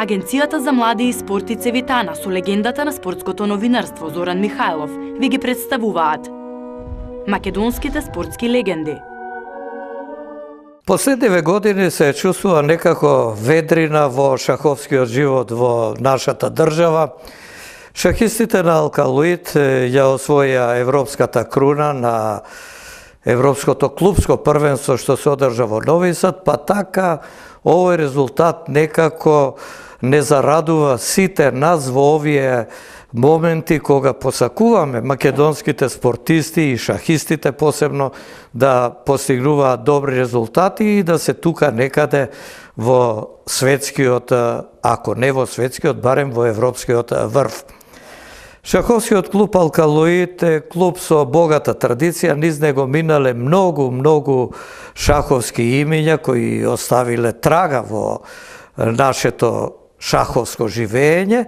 Агенцијата за млади и спорт и Цевитана со легендата на спортското новинарство Зоран Михајлов ви ги представуваат македонските спортски легенди. Последниве години се чувствува некако ведрина во шаховскиот живот во нашата држава. Шахистите на Алкалоид ја освоја европската круна на Европското клубско првенство што се одржа во Нови Сад, па така овој резултат некако не зарадува сите нас во овие моменти кога посакуваме македонските спортисти и шахистите посебно да постигнуваат добри резултати и да се тука некаде во светскиот, ако не во светскиот, барем во европскиот врв. Шаховскиот клуб Алкалоид е клуб со богата традиција, низ него минале многу шаховски имиња кои оставиле трага во нашето шаховско живење,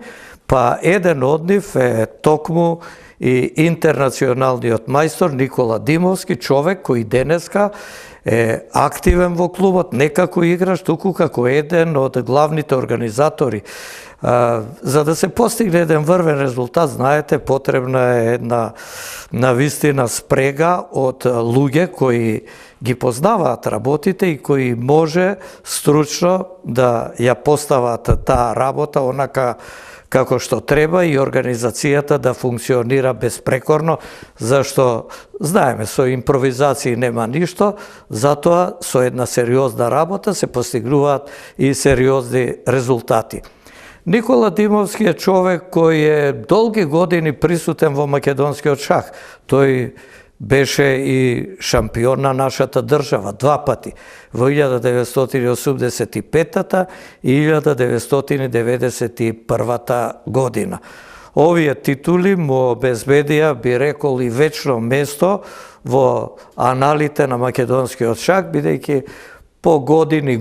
па еден од нив е токму и интернационалниот мајстор Никола Димовски, човек кој денеска е активен во клубот, не како играч, туку како еден од главните организатори. За да се постигне еден врвен резултат, знаете, потребна е една навистина спрега од луѓе кои ги познаваат работите и кои може стручно да ја постават таа работа онака како што треба и организацијата да функционира безпрекорно, зашто знаеме со импровизации нема ништо, затоа со една сериозна работа се постигнуваат и сериозни резултати. Никола Димовски е човек кој е долги години присутен во македонскиот шах. Тој беше и шампион на нашата држава два пати, во 1985 и 1991 година. Овие титули му обезбедија, би рекол, и вечно место во аналите на македонскиот шах, бидејќи по години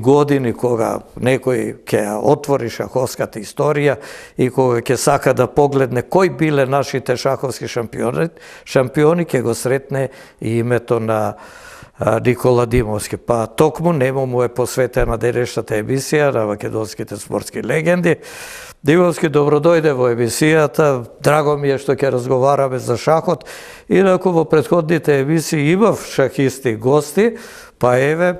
кога некој ќе отвори шаховската историја и кога ќе сака да погледне кои биле нашите шаховски шампиони, ќе го сретне и името на Никола Димовски. Па токму нему му е посветена денешната емисија на македонските спортски легенди. Димовски, добро дојде во емисијата. Драго ми е што ќе разговараме за шахот. Инаку во претходните емисии имав шахисти гости, па еве,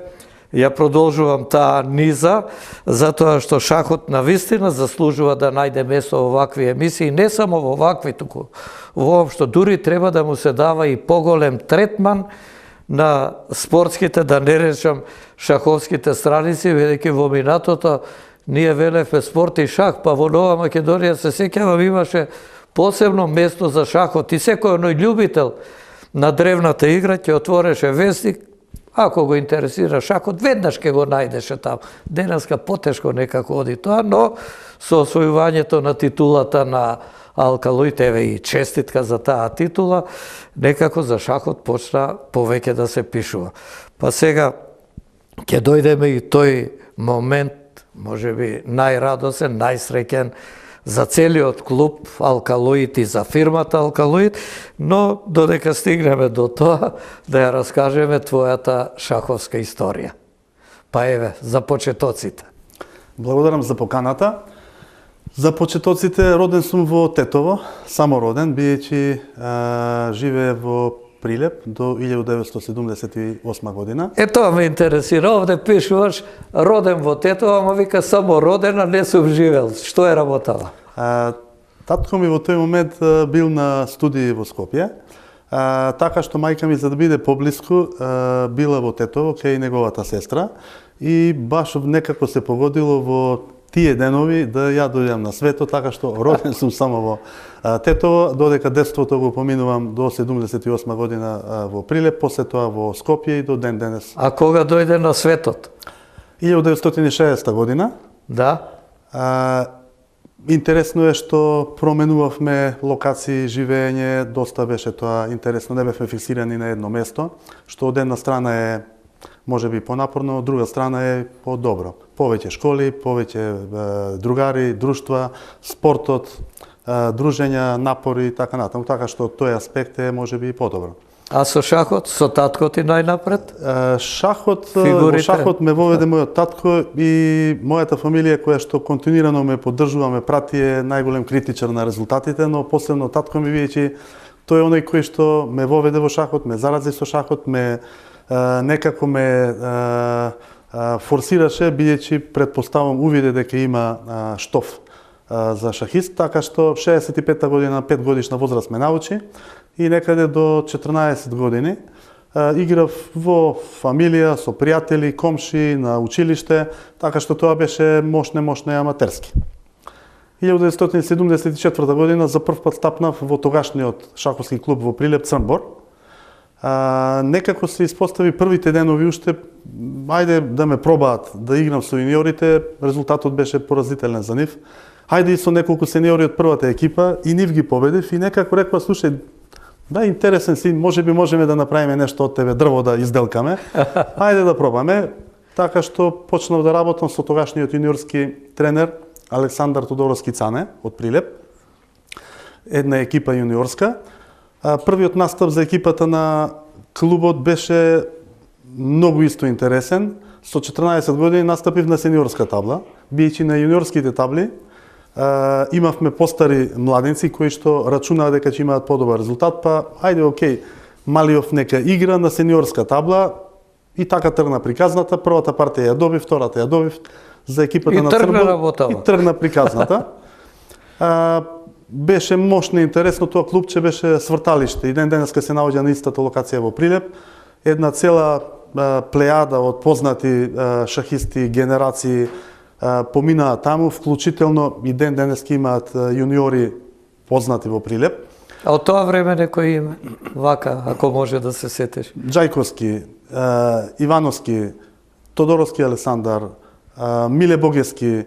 ја продолжувам таа низа, затоа што шахот навистина заслужува да најде место во вакви емисии, не само во вакви, туку воопшто дури треба да му се дава и поголем третман на спортските, да не речам шаховските страници, бидејќи во минатото ние велевме спорт и шах, па во Нова Македонија се сеќавам имаше посебно место за шахот и секој оној љубител на древната игра ќе отвореше вестник. Ако го интересира шахот, веднаш ќе го најдеше таму. Денеска потешко некако оди тоа, но со освојувањето на титулата на Алкалоид, еве и честитка за таа титула, некако за шахот почна повеќе да се пишува. Па сега ќе дојдеме и тој момент, можеби најрадосен, најсреќен за целиот клуб Алкалоид и за фирмата Алкалоид, но додека стигнеме до тоа, да ја раскажеме твојата шаховска историја. Па еве, за почетоците. Благодарам за поканата. За почетоците, роден сум во Тетово, само роден, бидејќи живее во Прилеп до 1978 година. Тоа ме интересира, овде пишуваш роден во Тетово, ама вика само роден, а не сум живел. Што е работава? Татко ми во тој момент бил на студии во Скопје, така што мајка ми, за да биде поблиску, била во Тетово, кај неговата сестра, и баш некако се погодило во тие денови да ја дојдам на свето, така што роден сум само во Тетово, додека детството го поминувам до 78 година во Прилеп, после тоа во Скопје и до ден денес. А кога дојде на светот? 1960 година. Да. Интересно е што променувавме локации, живење, доста беше тоа интересно, не бевме фиксирани на едно место, што од една страна е можеби понапорно, од друга страна е по-добро. Повеќе школи, повеќе другари, друштва, спортот, дружења, напори и така натаму, така што тој аспект е можеби и подобро. А со шахот, со татко ти најнапред? Шахот, Фигурите? во шахот ме воведе мојот татко и мојата фамилија која што континуирано ме поддржува, ме прати, е најголем критичар на резултатите, но посебно татко ми, бидејќи тој е оној кој што ме воведе во шахот, ме зарази со шахот, некако ме форсираше, бидејќи предпоставам увиде дека има штоф за шахист, така што 65-та година, 5 годишна возраст ме научи и некаде до 14 години играв во фамилија, со пријатели, комши, на училиште, така што тоа беше мошне и аматерски. 1974 година за прв пат стапнав во тогашниот шаховски клуб во Прилеп, Црнбор. Некако се испостави првите денови уште, ајде да ме пробаат да играм со јуниорите, резултатот беше поразителен за нив. Ајде и со неколку сениори од првата екипа и нив ги победив и некако рекла, слушај, да, интересен си, можеби можеме да направиме нешто од тебе, дрво да изделкаме. Ајде да пробаме. Така што почнав да работам со тогашниот јуниорски тренер Александар Тодоровски Цане од Прилеп. Една екипа јуниорска. Првиот настап за екипата на клубот беше многу исто интересен. Со 14 години настапив на сениорска табла, бијќи на јуниорските табли имавме постари младенци кои што рачунаа дека ќе имаат подобар резултат, па ајде окей, Малиов нека игра на сениорска табла и така тргна приказната. Првата партија ја добив, втората ја добив за екипата на Црнбор и тргна приказната. Беше мощно интересно, тоа клубче беше сврталиште и ден денеска се наоѓа на истата локација во Прилеп. Една цела плејада од познати шахисти, генерации поминаа таму, вклучително и ден денеска имаат јуниори познати во Прилеп. А од тоа време некој име? Вака, ако може да се сетиш. Джајковски, Ивановски, Тодоровски Александар, Миле Богески,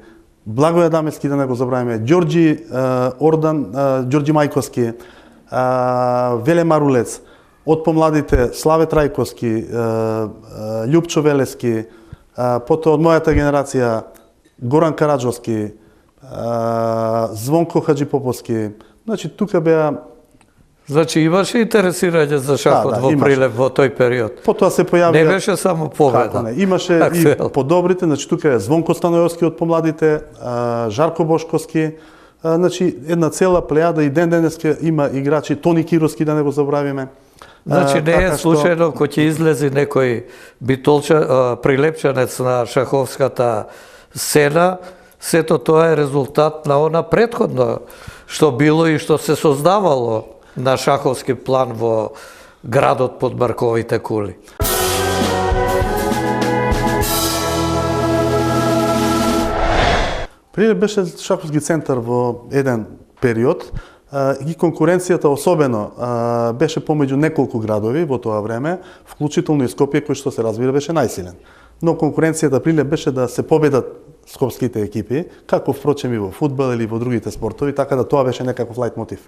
Благој Адамевски, да не го забравиме, Ѓорѓи Ордан, Ѓорѓи Мајковски, Веле Марулец, од помладите Славе Трајковски, Љупчо Велески, потоа од мојата генерација Горан Караджовски, Звонко Хаджипоповски. Значи тука беа. Значи имаше интересирање за шахот во Прилеп во тој период. Потоа се појавија. Не беше само победа. Имаше и подобрите, значи тука е Звонко Станојовски од помладите, Жарко Бошковски, значи една цела плејада и ден денеска има играчи, Тони Кировски, да не го забравиме. Значи не е случајно кој ќе излези некој прилепчанец на шаховската сцена, сето тоа е резултат на она претходно што било и што се создавало на шаховски план во градот под Марковите кули. Прилеп беше шаховски центар во еден период и конкуренцијата особено беше помеѓу неколку градови во тоа време, вклучително и Скопје, кој што се разбира беше најсилен. Но конкуренцијата Прилеп беше да се победат скопските екипи, како впрочем и во фудбал или во другите спортови, така да тоа беше некаков лајт мотив.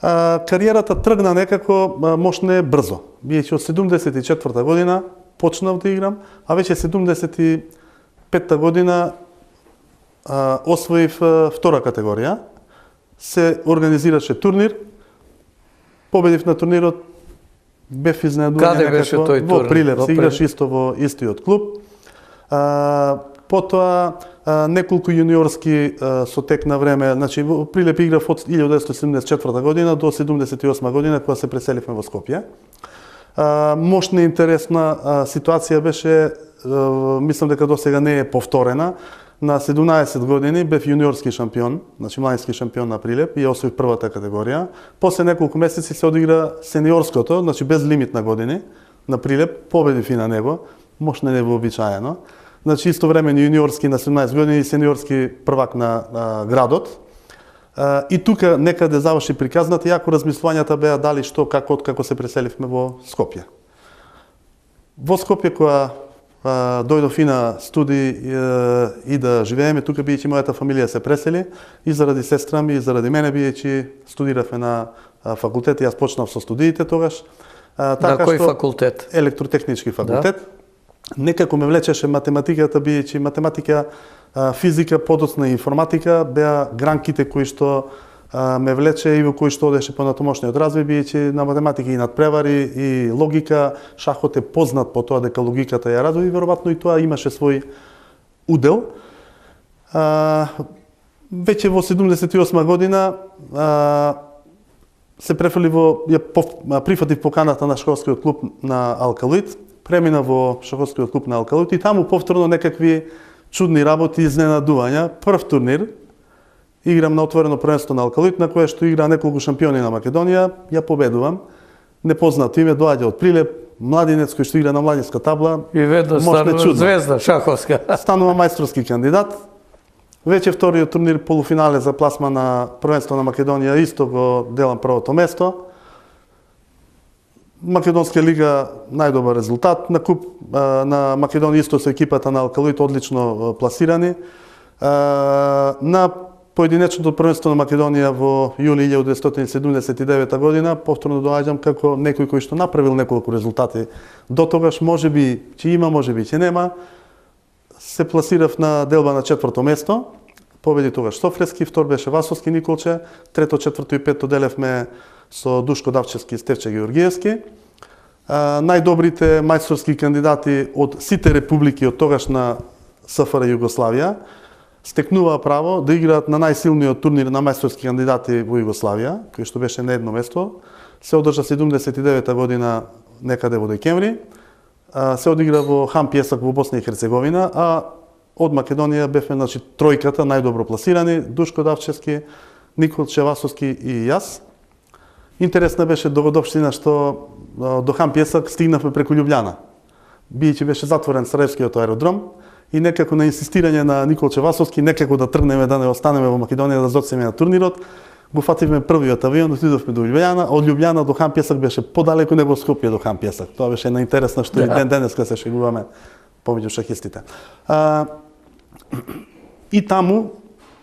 Кариерата тргна некако мощне брзо. Биејќи од 74 година почнав да играм, а веќе 75 година освоив втора категорија. Се организираше турнир, победив на турнирот, бев изненадуван некако во Прилеп, се играш исто во истиот клуб. Потоа неколку јуниорски со тек на време, значи во Прилеп играв од 1974 година до 78 година кога се преселивме во Скопје. Мощна и интересна ситуација беше, мислам дека досега не е повторена. На 17 години бев јуниорски шампион, значи младински шампион на Прилеп и освоив првата категорија. После неколку месеци се одигра сениорското, значи без лимит на години на Прилеп, победив и на него, мощно невообичаено. Значи истовремено јуниорски на 17 години и сениорски првак на градот. И тука некаде заврши приказната, иако размислувањата беа дали што, како се преселивме во Скопје. Во Скопје кога дојдов и на студии и да живееме тука, бијќи мојата фамилија се пресели и заради сестра ми и заради мене, бијќи студиравме на факултет и јас почнав со студиите тогаш. На кој факултет? Електротехнички факултет. Да. Некако ме влечеше математиката, бијќи математика, физика, подоцна и информатика беа гранките кои што ме влече и во кој што одеше по натамошниот развој, биејќи на математика и надпревари и логика, шахот е познат по тоа дека логиката ја развои и веројатно и тоа имаше свој удел. Веќе во 78 година се префрли прифатив поканата на шаховскиот клуб на Алкалоид, премина во шаховскиот клуб на Алкалоид и таму повторно некакви чудни работи, изненадувања. Прв турнир играм на отворено првенство на Алкалоид, на кое што игра неколку шампиони на Македонија, ја победувам. Непознато име доаѓа од Прилеп, младинец кој што игра на младинска табла. И веднаш станува звезда шаховска. Станува мајсторски кандидат. Веќе вториот турнир полуфинале за пласма на првенство на Македонија, исто го делам првото место. Македонска лига најдобар резултат, на куп на Македонија исто со екипата на Алкалоид одлично пласирани. На поединечното првенство на Македонија во јули 1979 година повторно доаѓам како некој кој што направил неколку резултати. До тогаш можеби ќе има, можеби ќе нема. Се пласирав на делба на четврто место. Победи тогаш Софрески, втор беше Васовски Николче, трето, четврто и пето делевме со Душко Давчевски и Стевче Георгиевски. Најдобрите мајсторски кандидати од сите републики од тогашна СФР Југославија стекнуваа право да играат на најсилниот турнир на мајсторски кандидати во Југославија, кој што беше на едно место. Се одржа 79 година некаде во декември. Се одигра во Хан Пјесак во Босна и Херцеговина, а од Македонија бевме тројката најдобро пласирани: Душко Давчевски, Николче Васовски и јас. Интересна беше догодовштина што до Хан Пјесак стигнавме преку Љубљана. Бијќи беше затворен Сараевскиот аеродром и некако на инсистирање на Николче Васовски некако да тргнеме, да не останеме во Македонија, да зоцеме на турнирот, го фативме првиот авион, отидовме до Љубљана, од Љубљана до Хан Пјесак беше подалеку него Скопје до Хан Пјесак. Тоа беше една интересна што и ден денеска се шегуваме помеѓу шахистите. И таму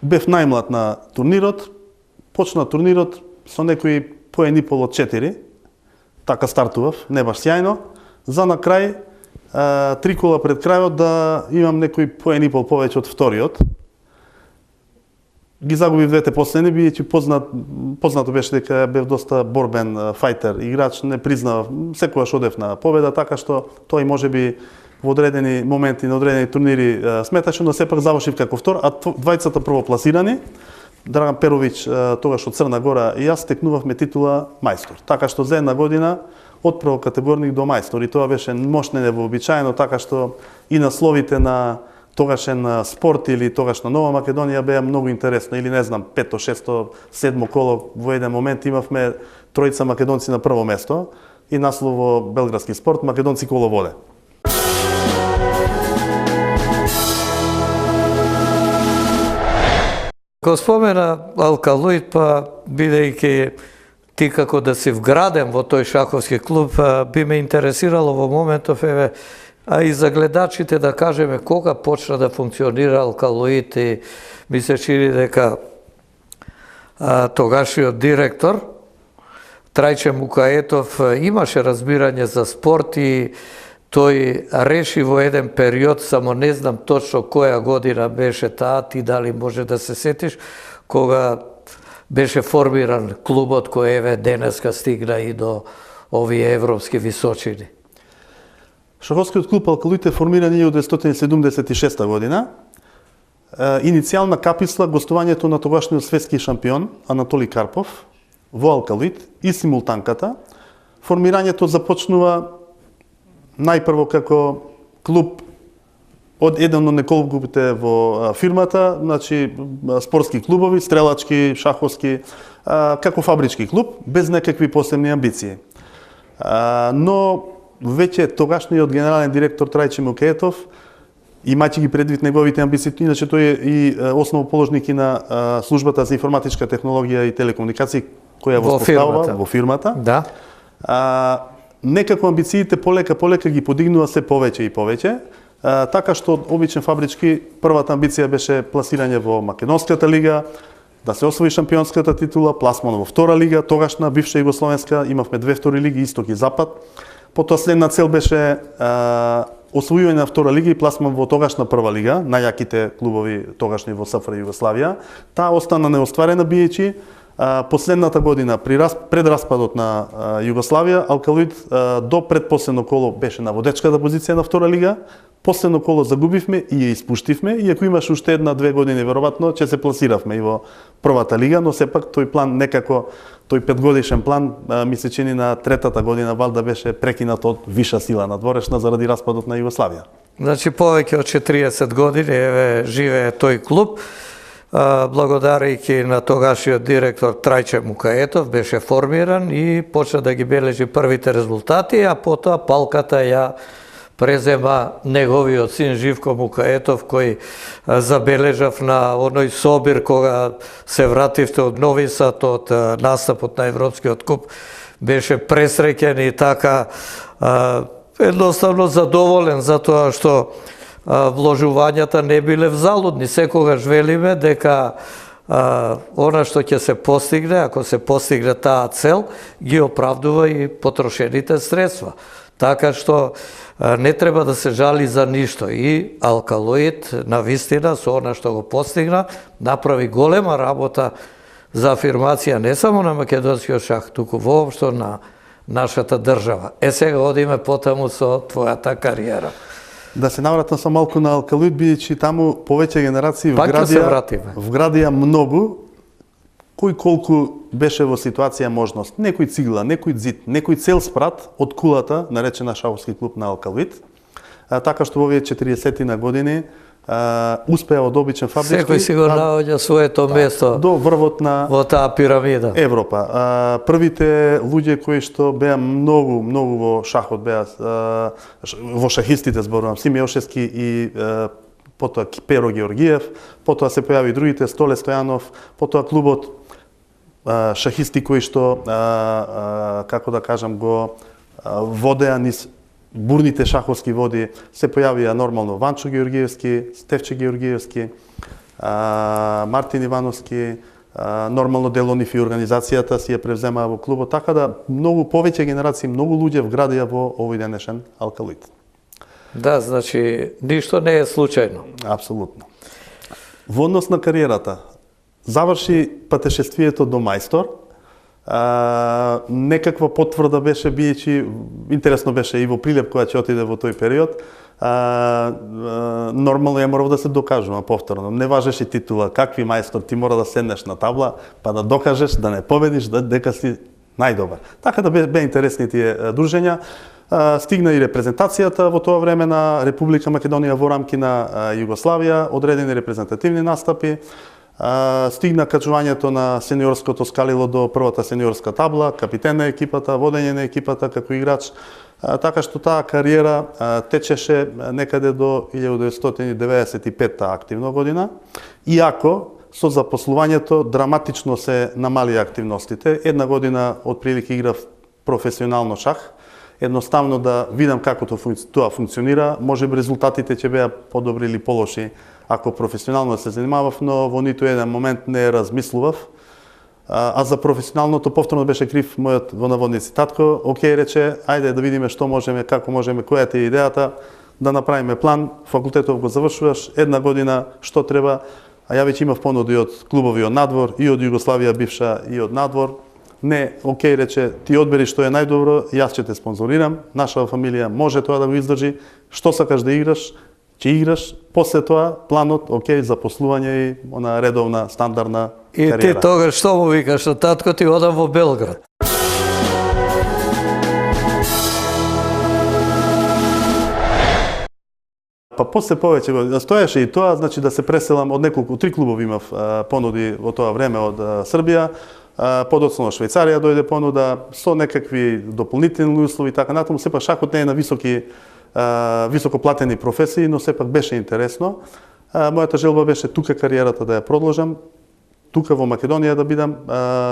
бев најмлад на турнирот. Почна турнирот со некои поен и пол од 4. Така стартував, не баш сјајно. За на крај, 3 кола пред крајот да имам некои поен и пол повеќе од вториот. Ги загубив двете последни, бијќи познато беше дека бев доста борбен фајтер, играч, не признав, секогаш одев на победа, така што тој можеби во одредени моменти на одредени турнири сметаше, но сепак завршив како втор, а двајцата првопласирани, Драган Перовиќ тогаш од Црна Гора и јас стекнувавме титула мајстор. Така што за една година од првокатегорник до мајстор и тоа беше мощно невообичаено, така што и насловите на тогашен спорт или тогашна Нова Македонија беа многу интересно, или не знам, 5-то, 6-то, 7-мо коло во еден момент имавме тројца македонци на прво место и наслов во белградски спорт македонци коловоде. Ко спомена Алкалоид, па бидејќи ти како да си вграден во тој шаховски клуб, би ме интересирало во моментов, а и за гледачите да кажеме кога почна да функционира Алкалоид и ми се чини дека тогашниот директор Трајче Мукаетов имаше разбирање за спорт и тој реши во еден период, само не знам точно која година беше таа, ти дали може да се сетиш, кога беше формиран клубот кој денеска стигна и до овие европски височини. Шаховскиот клуб Алкалоид е формиран 1976 година. Иницијална каписла гостувањето на тогашниот светски шампион Анатоли Карпов во Алкалоид и симултанката. Формирањето започнува најпрво како клуб од еден од неколкупите во фирмата, значи спортски клубови, стрелачки, шаховски, како фабрички клуб, без некакви посебни амбиции. Но веќе тогашниот генерален директор Трајче Мукаетов, имајќи ги предвид неговите амбиции, иначе тој е и основоположник и на службата за информатичка технологија и телекомуникации која воспоставува во фирмата. Да. Некако амбициите полека ги подигнува се повеќе и повеќе, така што обичен фабрички првата амбиција беше пласирање во Македонската лига, да се освои шампионската титула, пласман во втора лига, тогашна бивша Југословенска, имавме две втори лиги, Исток и Запад. Потоа следна цел беше освојување на втора лига и пласман во тогашна прва лига, најјаките клубови тогашни во СФР Југославија. Таа остана неостварена бијќи Последната година, пред распадот на Југославија, Алкалоид до предпоследно коло беше на водечката позиција на втора лига, последно коло загубивме и ја испуштивме, и ако имаш уште 1-2 години, веројатно ќе се пласиравме и во првата лига, но сепак тој план некако, тој 5-годишен план, ми се чини на третата година валда беше прекинат од виша сила надворешна заради распадот на Југославија. Значи, повеќе од 40 години еве живее тој клуб, благодарејќи на тогашниот директор Трајче Мукаетов беше формиран и почна да ги бележи првите резултати, а потоа палката ја презема неговиот син Живко Мукаетов, кој забележав на оној собир кога се вративте од Нови Сад, од настапот на Европскиот куп, беше пресреќен и така едноставно задоволен за тоа што вложувањата не биле взалудни. Секогаш велиме дека она што ќе се постигне, ако се постигне таа цел, ги оправдува и потрошените средства. Така што не треба да се жали за ништо. И Алкалоид, на вистина, со она што го постигна, направи голема работа за афирмација не само на македонскиот шах, туку воопшто на нашата држава. Сега одиме потаму со твојата кариера. Да се навратам со малку на Алкалоид, бидејќи таму повеќе генерации вградија многу, кој колку беше во ситуација можност. Некој цигла, некој зид, некој цел спрат од кулата, наречена шаховски клуб на Алкалоид. Така што во овие 40-на години успеа од обичен фабрички. Секој си го наоѓа своето место до врвот на во таа пирамида. Европа. Првите луѓе кои што беа многу во шахот беа во шахистите, зборувам, Симе Ошевски и потоа Перо Георгиев, потоа се појави другите, Столе Стојанов, потоа клубот шахисти кои што како да кажам го водеа низ бурните шаховски води, се појавија нормално Ванчо Георгиевски, Стефче Георгиевски, Мартин Ивановски, нормално дел од нив и организацијата си ја превземаа во клубот, така да многу повеќе генерации, многу луѓе вградија во овој денешен Алкалоид. Да, значи ништо не е случајно. Апсолутно. Во однос на кариерата, заврши патешествието до мајстор. Некаква потврда беше, бијќи интересно беше и во Прилеп која ќе отиде во тој период. Нормално ја морав да се докажувам повторно. Не важеше титула, какви мајстор, ти мора да седнеш на табла, па да докажеш, да не победиш, дека си најдобар. Така да бе интересни тие дружења. Стигна и репрезентацијата во тоа време на Република Македонија во рамки на Југославија, одредени репрезентативни настапи. Стигна качувањето на сениорското скалило до првата сениорска табла, капитен на екипата, водење на екипата како играч, така што таа кариера течеше некаде до 1995 активно година, иако со запослувањето драматично се намалија активностите. Една година отприлike играв професионално шах, едноставно да видам како тоа функционира, можеби резултатите ќе беа подобри или полоши ако професионално се занимавав, но во ниту еден момент не размислував. А за професионалното повторно беше крив мојот во наводници татко. Океј, рече, ајде да видиме што можеме, како можеме, која е идејата, да направиме план, факултетов го завршуваш, една година, што треба, а ја веќе имав понуди од клубови од надвор, и од Југославија бивша, и од надвор. Не, океј, рече, ти одбери што е најдобро, јас ќе те спонзорирам, нашава фамилија може тоа да го издржи, што сакаш да играш, ќе играш, после тоа планот, океј, запослување и она редовна, стандардна кариера. И ти тогаш што му викаш на татко, ти одам во Белград? Па после повеќе го стоеше и тоа, значи да се преселам од неколку, 3 клубови имав понуди во тоа време од Србија, подоцна од Швајцарија дојде понуда со некакви дополнителни услови и така натаму, сепак шахот не е на високо платени професии, но сепак беше интересно. Мојата желба беше тука кариерата да ја продолжам, тука во Македонија да бидам,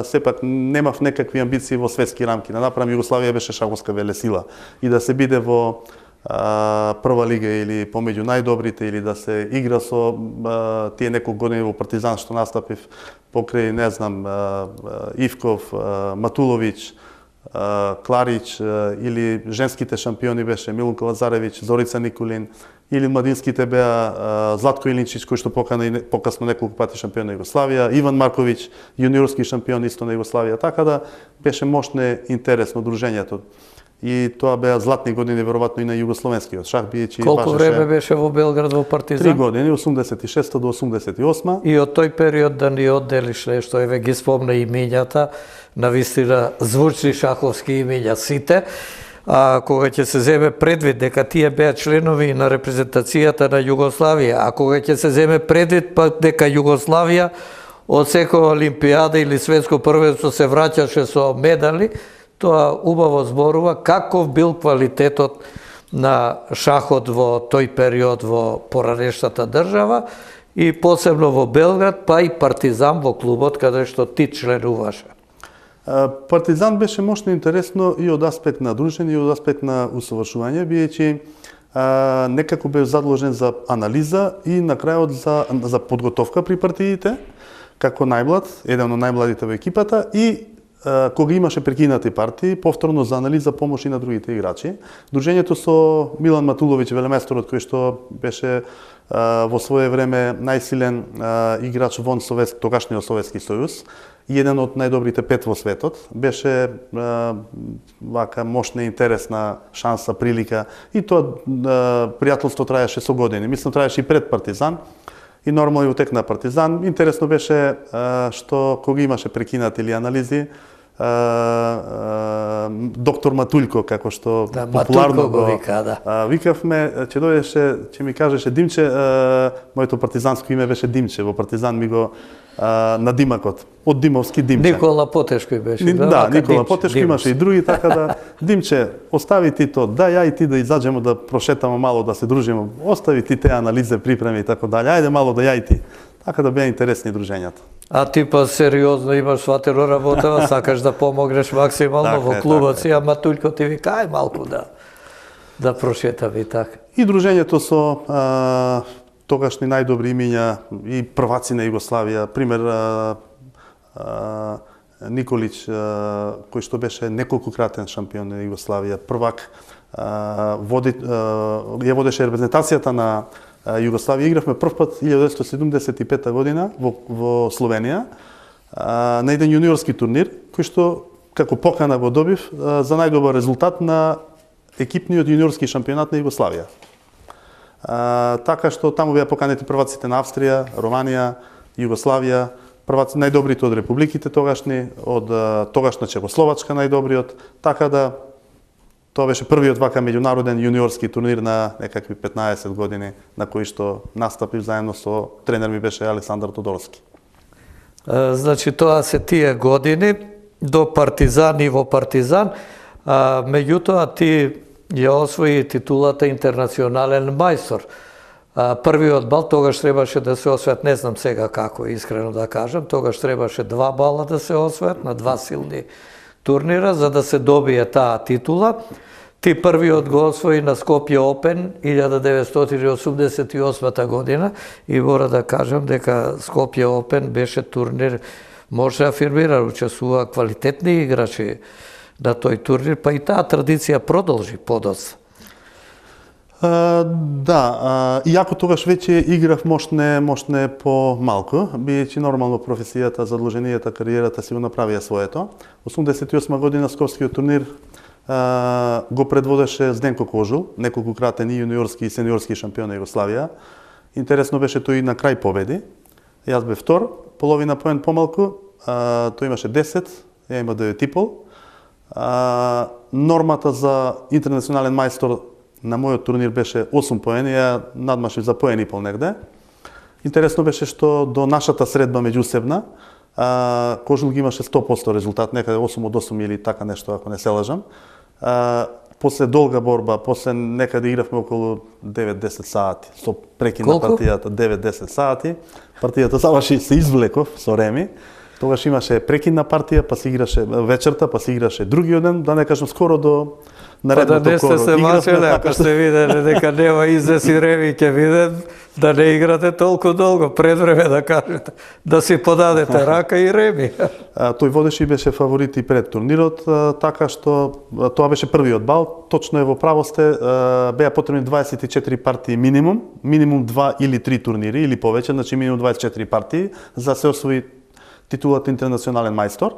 сепак немав некакви амбиции во светски рамки. Да направам Југославија беше шаховска велесила и да се биде во прва лига или помеѓу најдобрите, или да се игра со тие неколку години во Партизан што настапив покрај, не знам, Ивков, Матуловиќ, Кларич, или женските шампиони беше Милунка Лазаревиќ, Зорица Николин, или младинските беа Златко Илинчич, кој што покасно неколку пати шампион на Југославија, Иван Марковиќ, јуниорски шампион исто на Југославија, така да беше мощно интересно дружењето. И тоа беа златни години веројатно и на југословенскиот шах, биејќи Колку време беше во Белград во Партизан? 3 години, 86 до 88. И од тој период да ни одделиш нешто, еве ги спомна имињата, навистина звучни шаховски имиња сите, а кога ќе се земе предвид дека тие беа членови на репрезентацијата на Југославија, а кога ќе се земе предвид па дека Југославија од секоја олимпијада или светско првенство се враќаше со медали, тоа убаво зборува каков бил квалитетот на шахот во тој период во поранешната држава и посебно во Белград, па и Партизан во клубот каде што ти членуваше. Партизан беше мощно интересно и од аспект на дружење и од аспект на усовршување, биејќи некако бев задложен за анализа и на крајот за подготовка при партиите, како најмлад, еден од најмладите во екипата и кога имаше прекинати партии, повторно за анализа помош и на другите играчи. Дружењето со Милан Матуловиќ, велеместорот кој што беше во свое време најсилен играч вон тогашниот Советски сојуз и еден од најдобрите 5 во светот, беше вака мощна и интересна шанса, прилика и тоа пријателство траеше со години. Мислам траеше и пред Партизан. И нормално и во тек на Партизан. Интересно беше што кога имаше прекинати или анализи, доктор Матулјко, како што популарно го викавме, ќе дојдеше, ќе ми кажеше Димче, моето партизанско име беше Димче, во Партизан ми го на Димакот, од Димовски Димче. Никола Потешко беше. Да, Никола Потешко, имаше и други, така да Димче, остави ти то, да ја и ти да изаđемо да прошетаме мало, да се дружиме, остави ти те анализе, припреми и така дали, ајде мало да ја и ти. Така да беа интересни дружењата. А ти па сериозно имаш сватено работава, сакаш да помогнеш максимално во клубот си, а Матулјко ти вика, ај малку да прошетаме и така. И дружењето со тогашни најдобри имиња и прваци на Југославија, пример Николич, кој што беше неколкократен шампион на Југославија, првак, ја водеше репрезентацијата на Југославија. Игравме прв пат 1975 година во Словенија на еден јуниорски турнир, кој што како покана го добив за најдобар резултат на екипниот јуниорски шампионат на Југославија. Така што таму беа поканети прваците на Австрија, Романија, Југославија, прваци најдобрите од републиките тогашни, од тогашна Чехословачка најдобриот, така да тоа беше првиот вака меѓународен јуниорски турнир на некакви 15 години на кој што настапив заедно со тренер ми беше Александар Тодорски. Значи тоа се тие години до Партизан и во Партизан, меѓутоа ти ја освои титулата интернационален мајстор. Првиот бал тогаш требаше да се освојат, не знам сега како искрено да кажам, тогаш требаше 2 бала да се освојат на 2 силни турнира за да се добие таа титула. Ти првиот го освои на Скопје Опен 1988 година и мора да кажам дека Скопје Опен беше турнир, може да афирмира, учествува квалитетни играчи на тој турнир, па и таа традиција продолжи подоцна. Да, иако тогаш веќе играв мощне по малку, биејќи нормално професијата, задлуженијата, кариерата си го направија своето. 88 година Скопскиот турнир го предводеше Зденко Кожул, неколкократен и јуниорски и сениорски шампион на Југославија. Интересно беше тој на крај победи. Јас бев втор, половина поен помалку, тој имаше 10, ја има 9,5. Нормата за интернационален мајстор на мојот турнир беше 8 поени, ја надмашив за поен и пол негде. Интересно беше што до нашата средба меѓусебна, Кожул ги имаше 100% резултат, некаде 8 од 8 или така нешто, ако не се лажам. После долга борба, после некаде игравме околу 9-10 сати, со прекин на партијата 9-10 сати. Партијата заврши, се извлеков со Реми. Тогаш имаше прекин на партија, па се играше вечерта, па се играше другиот ден, да не кажам скоро до наредното не сте се игравме, мачеле, така ако што- сте виделе дека нема извеси Реми ќе виден, да не играте толку долго, пред време да кажете, да си подадете рака и Реми. Тој водеше и беше фаворит и пред турнирот, така што тоа беше првиот бал. Точно е во право сте, беа потребни 24 партии минимум 2 или 3 турнири или повеќе, значи минимум 24 партии за да се освои титулата интернационален мајстор.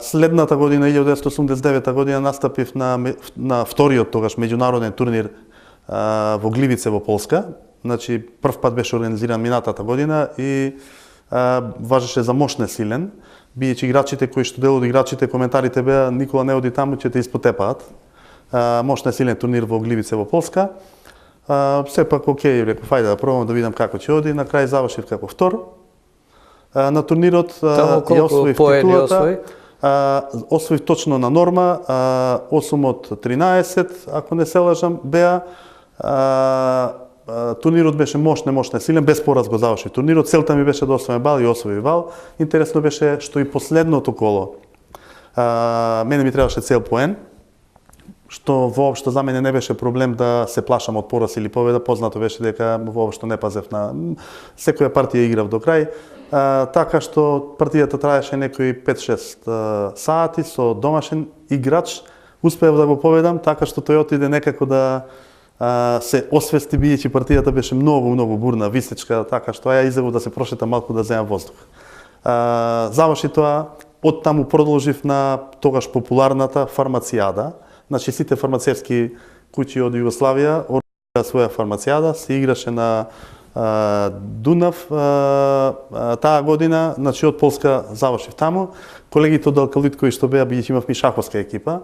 Следната година, 1989 година, настапив на вториот тогаш меѓународен турнир во Гливице во Полска. Значи прв пат беше организиран минатата година и важеше за Мошне силен, биејќи играчите кои што дел од играчите коментарите беа никола не оди таму ќе те испотепаат. Мошне силен турнир во Гливице во Полска. Сепак окей, реков ајде да пробам да видам како ќе оди, на крај завршив како втор. На турнирот Таму ја освоив поени титулата. Освоив точно на норма, 8 од 13, ако не се лажам, беа. Турнирот беше мощне силен, без пораз го завршив турнирот. Целта ми беше да освоим бал и освоив бал. Интересно беше што и последното коло, мене ми требаше цел поен, што воопшто за мене не беше проблем да се плашам од пораз или победа. Познато беше дека воопшто не пазев на секоја партија играв до крај. Така што партијата траеше некои 5-6 сати со домашен играч. Успеав да го победам, така што тој отиде некако да се освести, бијќи партијата беше многу бурна, висечка, така што ја излегов да се прошетам малку да земам воздух. Заврши тоа, од таму продолжив на тогаш популарната фармацијада. Значи сите фармацевски куќи од Југославија организира своја фармацијада, се играше на Дунав таа година, значи од Полска завршив таму. Колегите од Алкалуит кои што беа, бијќи имавме шаховска екипа,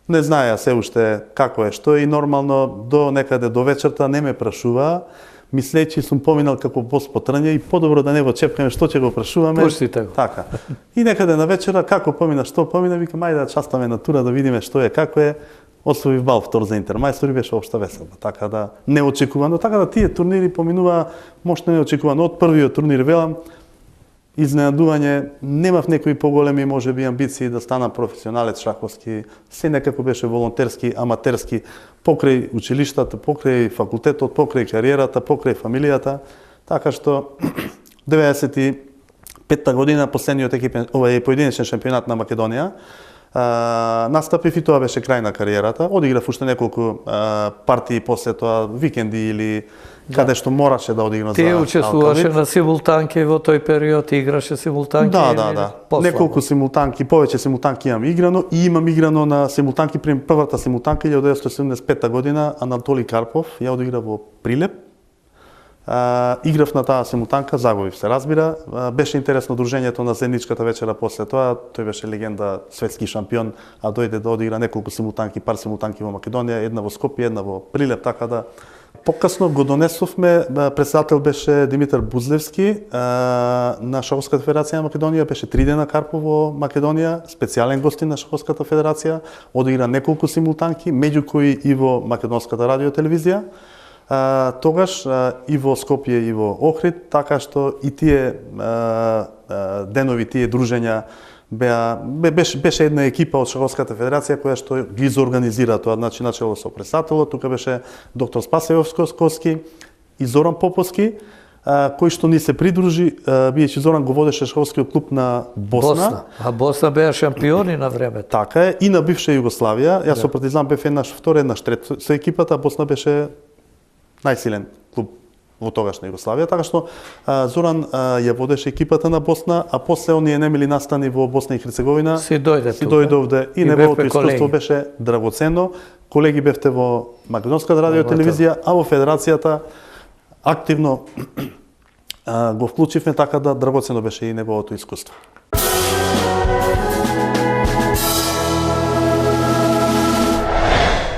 не знаеа се уште како е што и нормално до некаде до вечерта не ме прашуваа, мислејќи сум поминал како бос по трње и подобро да не го чепкаме што ќе го прашуваме. Пуштите го. Така. И некаде на вечера како помина, што помина, викам ајде да частваме на тура да видиме што е, како е. Освоив бал втор за Интермајстор и беше општа веселба. Така да неочекувано, така да тие турнири поминуваа мощно неочекувано. Од првиот турнир велам, изненадување, немав некои поголеми можеби амбиции да станам професионалец шаховски, се некако беше волонтерски, аматерски, покрај училиштата, покрај факултетот, покрај кариерата, покрај фамилијата, така што 95-та година последниот екипен, поединечен шампионат на Македонија, настапив и тоа беше крај на кариерата. Одиграв уште неколку партии после тоа, викенди или каде што мораше да одиграм за Ти учествуваше Алкалуит. на симултанки во тој период, играше симултанки? Да. Неколку симултанки, повеќе симултанки имам играно и имам играно на симултанки, првата симултанка 1975 година, Анатоли Карпов ја одигра во Прилеп. Играв на таа симултанка, загубив се разбира. Беше интересно дружењето на заедничката вечера после тоа. Тој беше легенда, светски шампион, а дојде да одигра неколку симултанки, пар симултанки во Македонија, една во Скопје, една во Прилеп, така да покасно го донесовме, председател беше Димитар Бузлевски на Шаховската федерација на Македонија, беше 3 дена Карпов во Македонија, специјален гостин на Шаховската федерација, одигра неколку симултанки, меѓу кои и во Македонската радио телевизија. Тогаш и во Скопје и во Охрид, така што и тие денови, тие дружења беше една екипа од Шаховската федерација која што ги зорганизира тоа, значи начело со председателот, тука беше доктор Спасе Јовсковски и Зоран Поповски, кој што ни се придружи, биејќи Зоран го водеше шаховскиот клуб на Босна. А Босна беа шампиони на времето. Така е, и на бивша Југославија. Јас со Партизан бев еднаш втор, еднаш трет со екипата, Босна беше најсилен клуб во тогашна Југославија, така што Зоран ја водеше екипата на Босна, а после оние немили настани во Босна и Херцеговина. Си дојде овде и неговото искуство беше драгоценно. Колеги бевте во Македонската радио телевизија, а во федерацијата активно го вклучивме, така да драгоценно беше и неговото искуство.